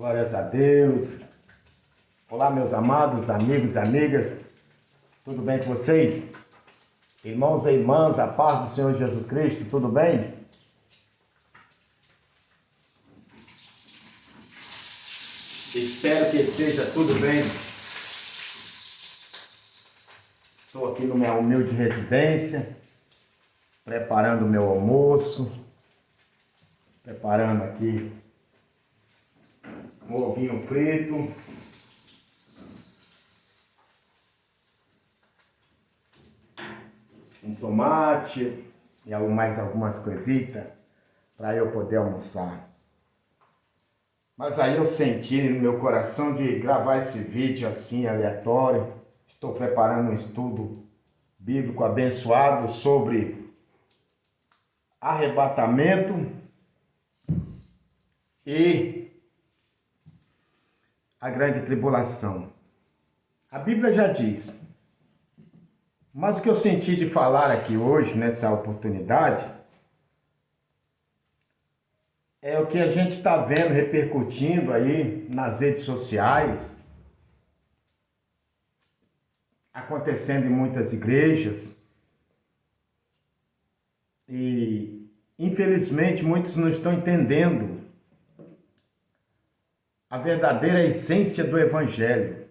Glórias a Deus. Olá, meus amados amigos e amigas. Tudo bem com vocês? Irmãos e irmãs, a paz do Senhor Jesus Cristo, tudo bem? Espero que esteja tudo bem. Estou aqui na minha humilde residência, preparando o meu almoço, preparando aqui um ovinho frito, um tomate e mais algumas coisitas para eu poder almoçar. Mas aí eu senti no meu coração de gravar esse vídeo assim aleatório. Estou preparando um estudo bíblico abençoado sobre arrebatamento e a grande tribulação. A Bíblia já diz, mas o que eu senti de falar aqui hoje, nessa oportunidade, é o que a gente está vendo repercutindo aí nas redes sociais, acontecendo em muitas igrejas, e infelizmente muitos não estão entendendo a verdadeira essência do Evangelho.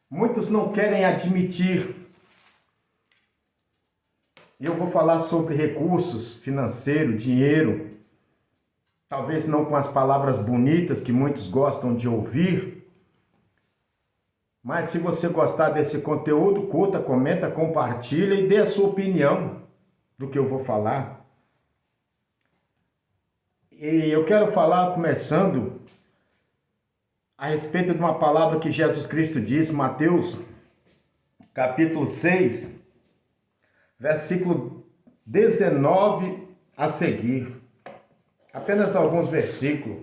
Muitos não querem admitir. Eu vou falar sobre recursos financeiros, dinheiro, talvez não com as palavras bonitas que muitos gostam de ouvir, mas se você gostar desse conteúdo, curta, comenta, compartilha e dê a sua opinião do que eu vou falar. E eu quero falar, começando, a respeito de uma palavra que Jesus Cristo diz, Mateus, capítulo 6, versículo 19 a seguir. Apenas alguns versículos.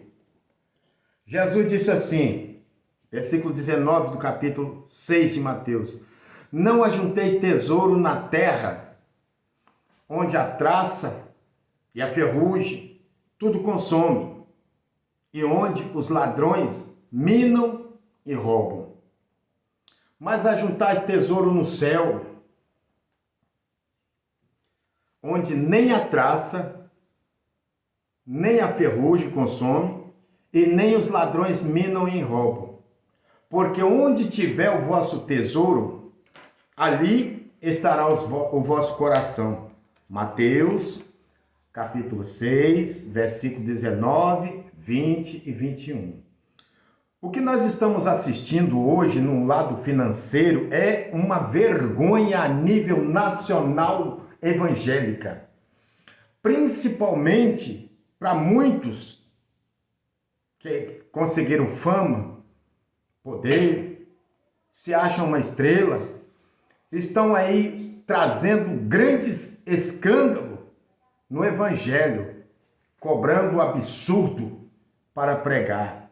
Jesus disse assim, versículo 19 do capítulo 6 de Mateus: Não ajunteis tesouro na terra, onde a traça e a ferrugem tudo consome, e onde os ladrões minam e roubam. Mas ajuntais tesouro no céu, onde nem a traça, nem a ferrugem consome, e nem os ladrões minam e roubam. Porque onde tiver o vosso tesouro, ali estará o vosso coração. Mateus, capítulo 6, versículo 19, 20 e 21. O que nós estamos assistindo hoje no lado financeiro é uma vergonha a nível nacional evangélica. Principalmente para muitos que conseguiram fama, poder, se acham uma estrela, estão aí trazendo grandes escândalos no evangelho, cobrando absurdo para pregar.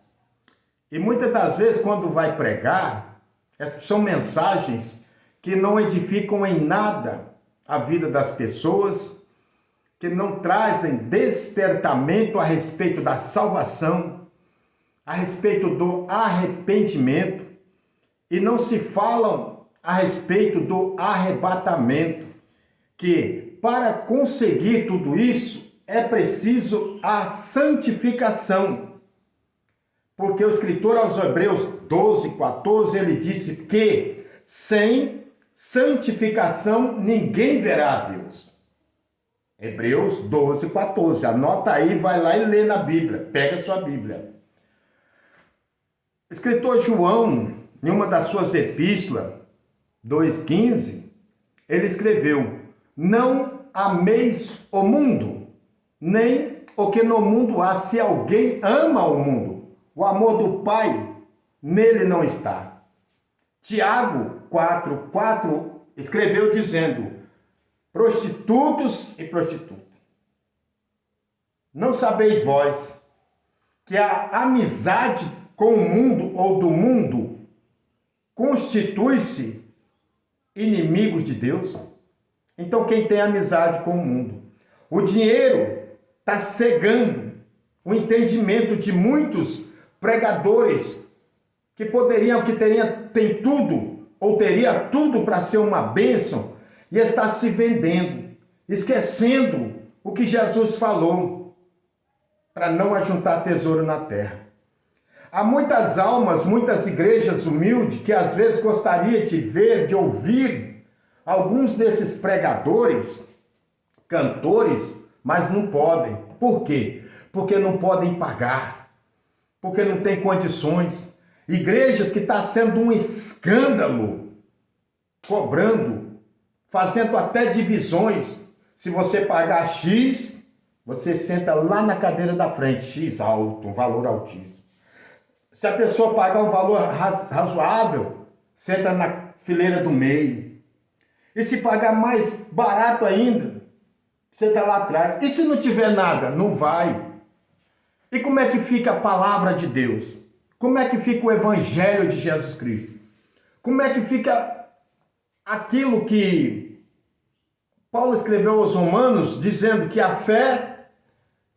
E muitas das vezes, quando vai pregar, essas são mensagens que não edificam em nada a vida das pessoas, que não trazem despertamento a respeito da salvação, a respeito do arrependimento, e não se falam a respeito do arrebatamento, que para conseguir tudo isso é preciso a santificação. Porque o escritor aos Hebreus 12, 14, ele disse que sem santificação ninguém verá a Deus. Hebreus 12, 14. Anota aí, vai lá e lê na Bíblia. Pega a sua Bíblia. O escritor João, em uma das suas epístolas, 2,15, ele escreveu: Não ameis o mundo, nem o que no mundo há. Se alguém ama o mundo, o amor do Pai nele não está. Tiago 4,4 escreveu dizendo: Prostitutos e prostitutas, não sabeis vós que a amizade com o mundo ou do mundo constitui-se inimigos de Deus. Então, quem tem amizade com o mundo? O dinheiro está cegando o entendimento de muitos pregadores que tem tudo, ou teria tudo para ser uma bênção, e está se vendendo, esquecendo o que Jesus falou, para não ajuntar tesouro na terra. Há muitas almas, muitas igrejas humildes, que às vezes gostaria de ver, de ouvir alguns desses pregadores, cantores, mas não podem. Por quê? Porque não podem pagar, porque não tem condições. Igrejas que está sendo um escândalo, cobrando, fazendo até divisões. Se você pagar X, você senta lá na cadeira da frente, X alto, um valor altíssimo. Se a pessoa pagar um valor razoável, senta na fileira do meio. E se pagar mais barato ainda, senta lá atrás. E se não tiver nada, não vai. E como é que fica a palavra de Deus? Como é que fica o evangelho de Jesus Cristo? Como é que fica aquilo que Paulo escreveu aos Romanos, dizendo que a fé,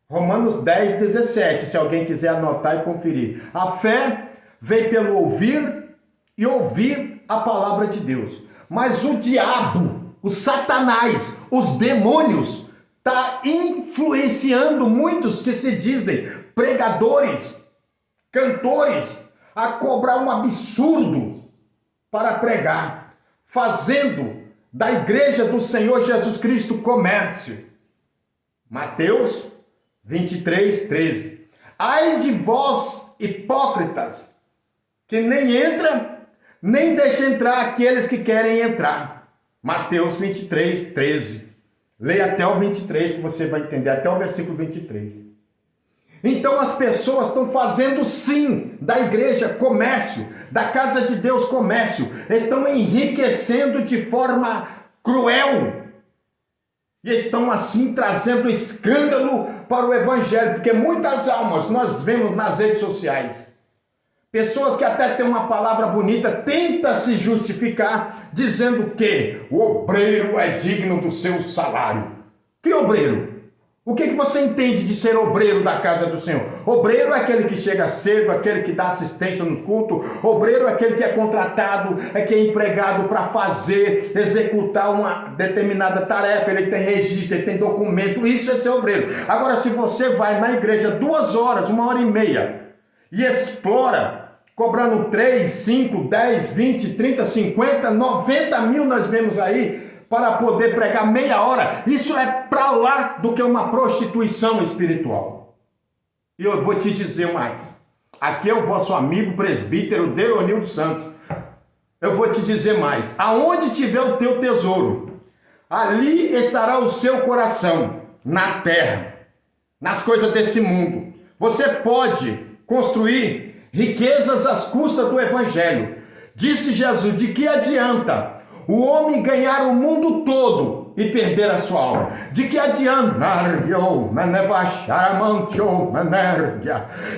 Romanos 10, 17, se alguém quiser anotar e conferir. A fé vem pelo ouvir e ouvir a palavra de Deus. Mas o diabo, o Satanás, os demônios, está influenciando muitos que se dizem pregadores, cantores, a cobrar um absurdo para pregar, fazendo da igreja do Senhor Jesus Cristo comércio. Mateus 23, 13. Ai de vós, hipócritas, que nem entra, nem deixa entrar aqueles que querem entrar. Mateus 23, 13. Leia até o 23 que você vai entender, até o versículo 23. Então as pessoas estão fazendo sim da igreja comércio, da casa de Deus comércio, estão enriquecendo de forma cruel e estão assim trazendo escândalo para o evangelho, porque muitas almas nós vemos nas redes sociais, pessoas que até têm uma palavra bonita, tenta se justificar dizendo que o obreiro é digno do seu salário. Que obreiro? O que você entende de ser obreiro da casa do Senhor? Obreiro é aquele que chega cedo, aquele que dá assistência nos cultos. Obreiro é aquele que é contratado, é que é empregado para fazer, executar uma determinada tarefa. Ele tem registro, ele tem documento. Isso é ser obreiro. Agora, se você vai na igreja 2 horas, 1h30 e explora, cobrando 3, 5, 10, 20, 30, 50, 90 mil nós vemos aí, para poder pregar meia hora, isso é para lá do que uma prostituição espiritual. E eu vou te dizer mais. Aqui é o vosso amigo presbítero Deronildo Santos. Eu vou te dizer mais. Aonde tiver o teu tesouro, ali estará o seu coração, na terra, nas coisas desse mundo. Você pode construir riquezas às custas do evangelho. Disse Jesus, de que adianta o homem ganhar o mundo todo e perder a sua alma? De que adianta?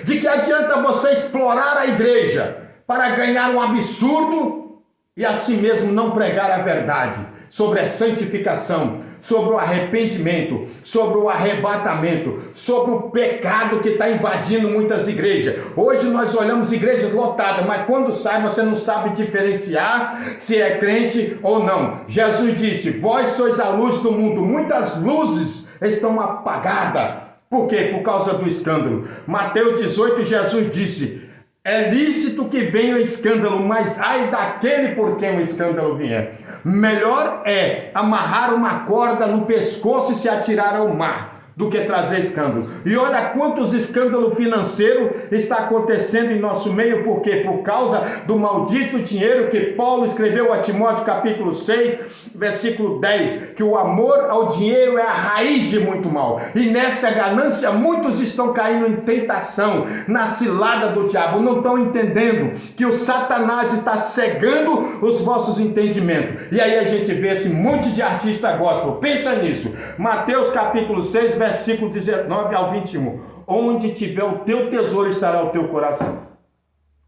De que adianta você explorar a igreja para ganhar um absurdo e assim mesmo não pregar a verdade sobre a santificação, sobre o arrependimento, sobre o arrebatamento, sobre o pecado que está invadindo muitas igrejas? Hoje nós olhamos igrejas lotadas, mas quando sai você não sabe diferenciar se é crente ou não. Jesus disse, vós sois a luz do mundo. Muitas luzes estão apagadas. Por quê? Por causa do escândalo. Mateus 18, Jesus disse, é lícito que venha o escândalo, mas ai daquele por quem o escândalo vier. Melhor é amarrar uma corda no pescoço e se atirar ao mar do que trazer escândalo. E olha quantos escândalos financeiros está acontecendo em nosso meio. Por quê? Por causa do maldito dinheiro que Paulo escreveu a Timóteo capítulo 6, versículo 10, que o amor ao dinheiro é a raiz de muito mal. E nessa ganância muitos estão caindo em tentação, na cilada do diabo. Não estão entendendo que o Satanás está cegando os vossos entendimentos. E aí a gente vê esse monte de artista gospel. Pensa nisso. Mateus capítulo 6, versículo 19 ao 21. Onde tiver o teu tesouro estará o teu coração.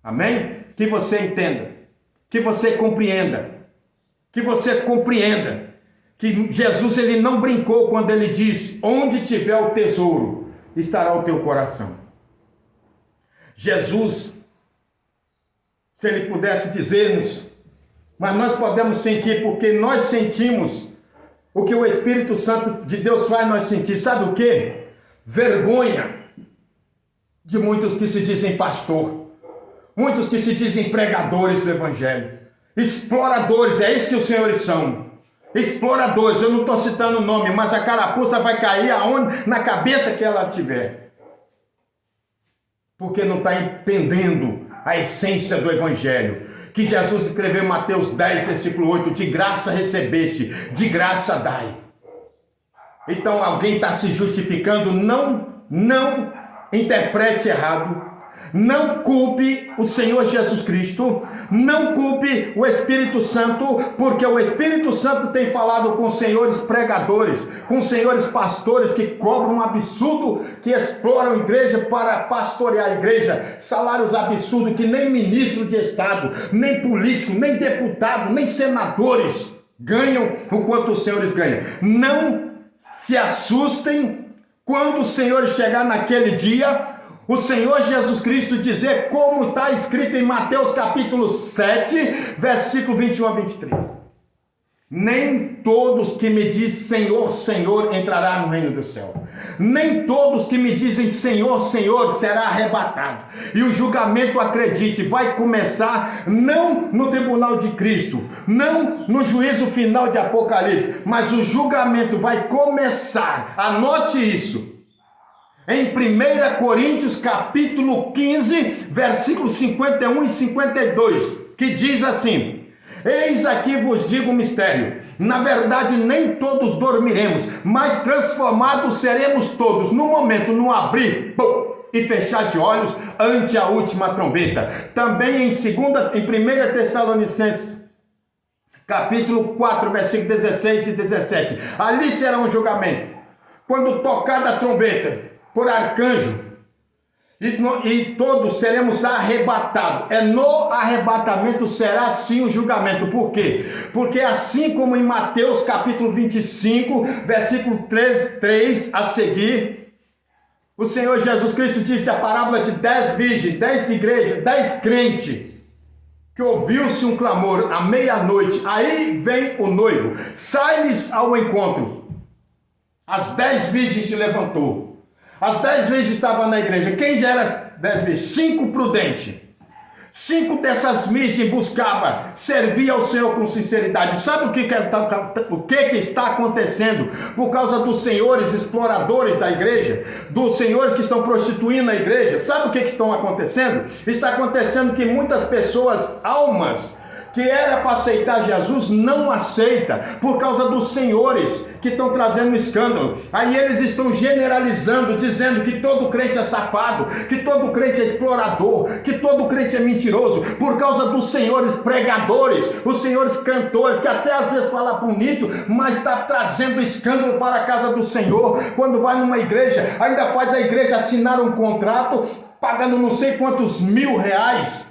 Amém? Que você entenda, que você compreenda, que você compreenda que Jesus ele não brincou quando ele disse: onde tiver o tesouro, estará o teu coração. Jesus, se ele pudesse dizer-nos, mas nós podemos sentir, porque nós sentimos o que o Espírito Santo de Deus faz nós sentir. Sabe o quê? Vergonha de muitos que se dizem pastor, muitos que se dizem pregadores do Evangelho, exploradores, é isso que os senhores são. Exploradores, eu não estou citando o nome, mas a carapuça vai cair aonde? Na cabeça que ela tiver. Porque não está entendendo a essência do Evangelho. Que Jesus escreveu em Mateus 10, versículo 8, de graça recebeste, de graça dai. Então alguém está se justificando, não interprete errado. Não culpe o Senhor Jesus Cristo, não culpe o Espírito Santo, porque o Espírito Santo tem falado com senhores pregadores, com senhores pastores que cobram um absurdo, que exploram a igreja para pastorear a igreja, salários absurdos que nem ministro de Estado, nem político, nem deputado, nem senadores ganham o quanto os senhores ganham. Não se assustem quando o Senhor chegar naquele dia, o Senhor Jesus Cristo dizer como está escrito em Mateus capítulo 7, versículo 21 a 23. Nem todos que me dizem Senhor, Senhor entrará no reino do céu. Nem todos que me dizem Senhor, Senhor será arrebatado. E o julgamento, acredite, vai começar não no tribunal de Cristo, não no juízo final de Apocalipse, mas o julgamento vai começar, anote isso, em 1 Coríntios capítulo 15, versículos 51 e 52, que diz assim: eis aqui vos digo um mistério, na verdade nem todos dormiremos, mas transformados seremos todos, no momento, no abrir, e fechar de olhos, ante a última trombeta. Também em 1 Tessalonicenses, capítulo 4, versículos 16 e 17, ali será um julgamento, quando tocada a trombeta, por arcanjo, e todos seremos arrebatados. É no arrebatamento será sim o julgamento. Por quê? Porque assim como em Mateus capítulo 25, versículo 3 a seguir, o Senhor Jesus Cristo disse a parábola de 10 virgens, 10 igrejas, 10 crentes, que ouviu-se um clamor à meia-noite, aí vem o noivo, sai-lhes ao encontro. As 10 virgens se levantou. As 10 virgens estavam na igreja. Quem já era as 10 virgens? 5 prudentes. 5 dessas virgens buscavam servir ao Senhor com sinceridade. Sabe o que está acontecendo? Por causa dos senhores exploradores da igreja, dos senhores que estão prostituindo a igreja. Sabe o que está acontecendo? Está acontecendo que muitas pessoas, almas, que era para aceitar Jesus, não aceita, por causa dos senhores que estão trazendo escândalo. Aí eles estão generalizando, dizendo que todo crente é safado, que todo crente é explorador, que todo crente é mentiroso, por causa dos senhores pregadores, os senhores cantores, que até às vezes falam bonito, mas está trazendo escândalo para a casa do Senhor. Quando vai numa igreja, ainda faz a igreja assinar um contrato, pagando não sei quantos R$1.000,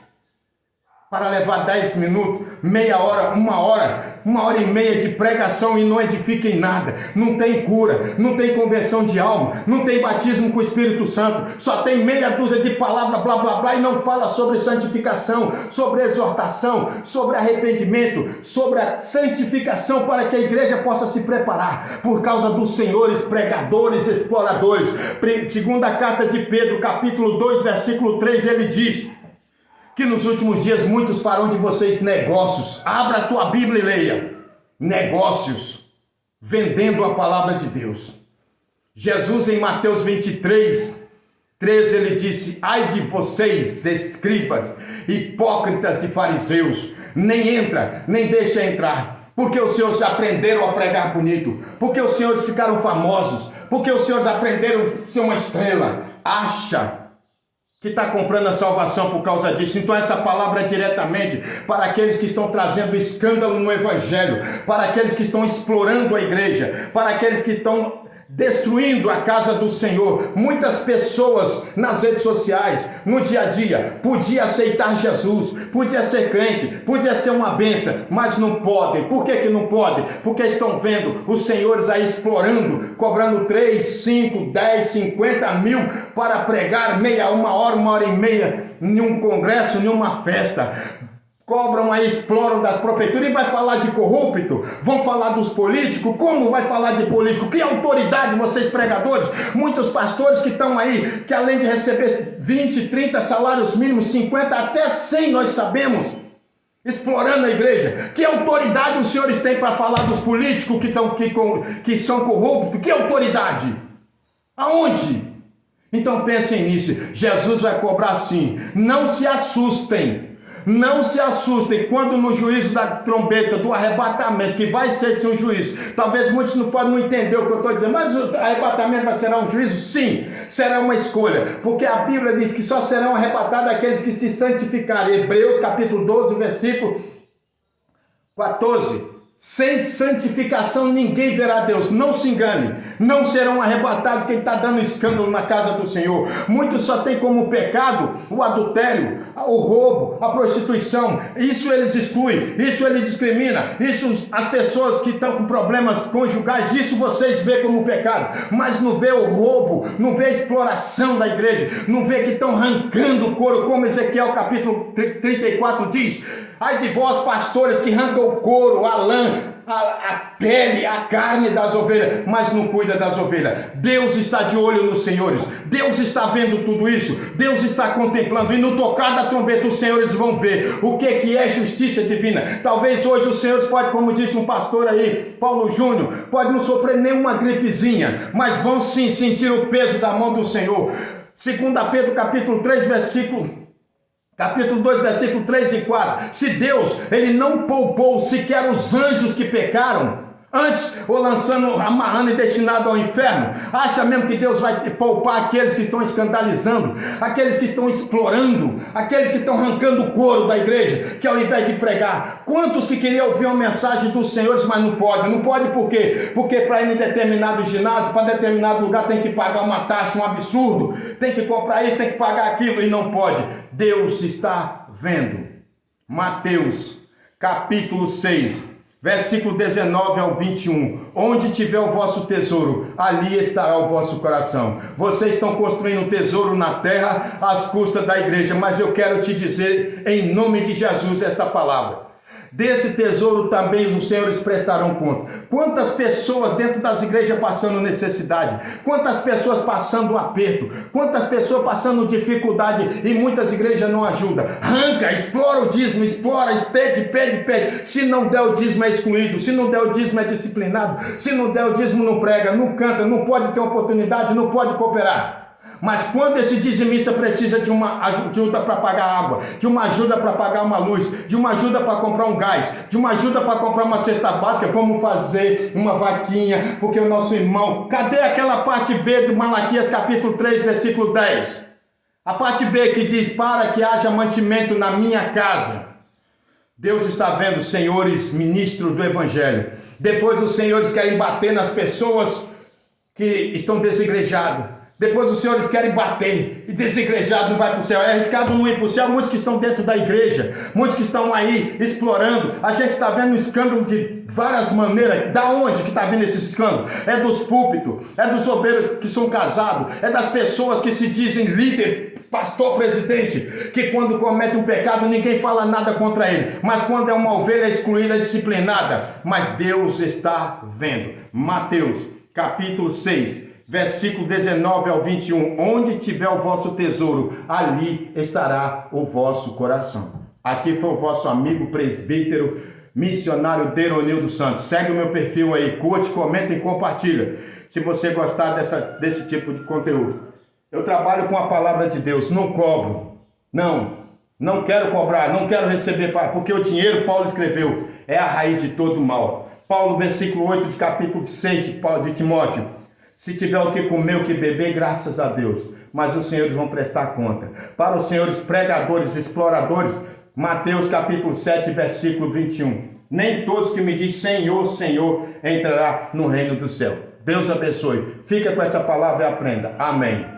para levar 10 minutos, meia hora, uma hora e meia de pregação e não edifica em nada. Não tem cura, não tem conversão de alma, não tem batismo com o Espírito Santo, só tem meia dúzia de palavras, blá blá blá, e não fala sobre santificação, sobre exortação, sobre arrependimento, sobre a santificação para que a igreja possa se preparar, por causa dos senhores pregadores, exploradores. Segunda carta de Pedro, capítulo 2, versículo 3, ele diz que nos últimos dias muitos farão de vocês negócios. Abra a tua Bíblia e leia. Negócios, vendendo a palavra de Deus. Jesus em Mateus 23, 13, ele disse: ai de vocês, escribas, hipócritas e fariseus, nem entra, nem deixa entrar, porque os senhores aprenderam a pregar bonito, porque os senhores ficaram famosos, porque os senhores aprenderam a ser uma estrela. Acha que está comprando a salvação por causa disso. Então essa palavra é diretamente para aqueles que estão trazendo escândalo no Evangelho, para aqueles que estão explorando a igreja, para aqueles que estão destruindo a casa do Senhor. Muitas pessoas nas redes sociais, no dia a dia, podia aceitar Jesus, podia ser crente, podia ser uma bênção, mas não podem. Por que não podem? Porque estão vendo os senhores aí explorando, cobrando 3, 5, 10, 50 mil para pregar uma hora e meia em um congresso, em uma festa. Cobram aí, exploram das prefeituras e vai falar de corrupto, vão falar dos políticos. Como vai falar de político? Que autoridade vocês pregadores? Muitos pastores que estão aí, que além de receber 20, 30 salários mínimos, 50, até 100 nós sabemos, explorando a igreja. Que autoridade os senhores têm para falar dos políticos que são corruptos? Que autoridade? Aonde? Então pensem nisso. Jesus vai cobrar sim. Não se assustem. Não se assustem quando no juízo da trombeta, do arrebatamento, que vai ser sim um juízo. Talvez muitos não podem entender o que eu estou dizendo, mas o arrebatamento será um juízo? Sim, será uma escolha. Porque a Bíblia diz que só serão arrebatados aqueles que se santificarem. Hebreus capítulo 12, versículo 14. Sem santificação ninguém verá Deus. Não se engane. Não serão arrebatados quem está dando escândalo na casa do Senhor. Muitos só têm como pecado o adultério, o roubo, a prostituição. Isso eles excluem. Isso ele discrimina. Isso as pessoas que estão com problemas conjugais, isso vocês vê como pecado. Mas não vê o roubo, não vê a exploração da igreja, não vê que estão arrancando o couro, como Ezequiel capítulo 34 diz. Ai de vós, pastores, que arrancam o couro, a lã, a pele, a carne das ovelhas, mas não cuida das ovelhas. Deus está de olho nos senhores. Deus está vendo tudo isso. Deus está contemplando. E no tocar da trombeta, os senhores vão ver o que é justiça divina. Talvez hoje os senhores podem, como disse um pastor aí, Paulo Júnior, pode não sofrer nenhuma gripezinha, mas vão sim sentir o peso da mão do Senhor. 2 Pedro capítulo 3, Capítulo 2, versículo 3 e 4. Se Deus, ele não poupou sequer os anjos que pecaram, antes o lançando, amarrando e destinado ao inferno, acha mesmo que Deus vai poupar aqueles que estão escandalizando, aqueles que estão explorando, aqueles que estão arrancando o couro da igreja, que ao invés de pregar? Quantos que queriam ouvir uma mensagem dos senhores, mas não pode? Não pode por quê? Porque para ir em determinado ginásio, para determinado lugar, tem que pagar uma taxa, um absurdo, tem que comprar isso, tem que pagar aquilo, e não pode. Deus está vendo. Mateus capítulo 6, versículo 19 ao 21. Onde tiver o vosso tesouro, ali estará o vosso coração. Vocês estão construindo um tesouro na terra às custas da igreja, mas eu quero te dizer em nome de Jesus esta palavra. Desse tesouro também os senhores prestarão conta. Quantas pessoas dentro das igrejas passando necessidade, quantas pessoas passando aperto, quantas pessoas passando dificuldade, e muitas igrejas não ajudam. Arranca, explora o dízimo, explora, pede. Se não der o dízimo é excluído, se não der o dízimo é disciplinado, se não der o dízimo não prega, não canta, não pode ter oportunidade, não pode cooperar. Mas quando esse dizimista precisa de uma ajuda para pagar água, de uma ajuda para pagar uma luz, de uma ajuda para comprar um gás, de uma ajuda para comprar uma cesta básica, vamos fazer uma vaquinha, porque o nosso irmão... Cadê aquela parte B do Malaquias capítulo 3, versículo 10? A parte B que diz, para que haja mantimento na minha casa. Deus está vendo, senhores ministros do evangelho. Depois os senhores querem bater nas pessoas que estão desigrejadas. Depois os senhores querem bater e desigrejado não vai para o céu. É arriscado não ir para o céu. Muitos que estão dentro da igreja, muitos que estão aí explorando. A gente está vendo um escândalo de várias maneiras. Da onde que está vindo esse escândalo? É dos púlpitos, é dos obreiros que são casados, é das pessoas que se dizem líder, pastor, presidente, que quando comete um pecado ninguém fala nada contra ele, mas quando é uma ovelha excluída, disciplinada. Mas Deus está vendo. Mateus capítulo 6, versículo 19 ao 21, onde tiver o vosso tesouro, ali estará o vosso coração. Aqui foi o vosso amigo presbítero, missionário Deronildo Santos. Segue o meu perfil aí, curte, comenta e compartilha, se você gostar desse tipo de conteúdo. Eu trabalho com a palavra de Deus, não cobro, não quero cobrar, não quero receber, porque o dinheiro, Paulo escreveu, é a raiz de todo mal. Paulo, versículo 8 de capítulo 6 de Timóteo, se tiver o que comer, o que beber, graças a Deus. Mas os senhores vão prestar conta. Para os senhores pregadores, exploradores, Mateus capítulo 7, versículo 21. Nem todos que me dizem Senhor, Senhor, entrará no reino do céu. Deus abençoe. Fica com essa palavra e aprenda. Amém.